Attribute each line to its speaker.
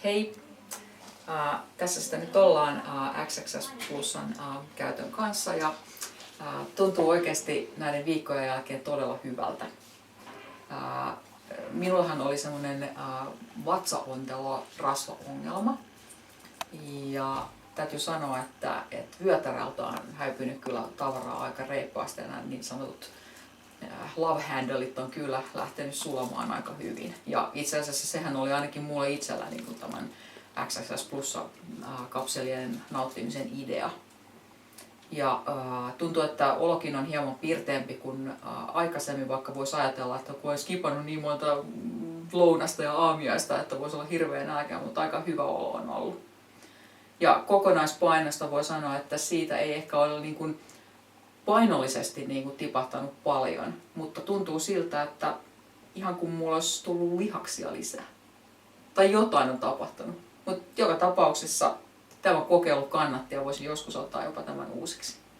Speaker 1: Hei! Tässä sitä nyt ollaan XXS Plusan käytön kanssa ja tuntuu oikeasti näiden viikkojen jälkeen todella hyvältä. Minullahan oli semmoinen vatsaontelo rasvaongelma ja täytyy sanoa, että vyötärältä on häipynyt kyllä tavaraa aika reippaasti ja nämä niin sanotut love handlet on kyllä lähtenyt sulamaan aika hyvin. Ja itse asiassa sehän oli ainakin mulle itsellä niin kuin tämän XXS Plusa-kapselien nauttimisen idea. Ja tuntuu, että olokin on hieman pirteempi kuin aikaisemmin, vaikka voisi ajatella, että kun olisi skipannut niin monta lounasta ja aamiaista, että voisi olla hirveä nälkä, mutta aika hyvä olo on ollut. Ja kokonaispainosta voi sanoa, että siitä ei ehkä ole niin kuin painollisesti niin kuin tipahtanut paljon, mutta tuntuu siltä, että ihan kuin mulla olisi tullut lihaksia lisää. Tai jotain on tapahtunut. Mutta joka tapauksessa tämä kokeilu kannatti ja voisin joskus ottaa jopa tämän uusiksi.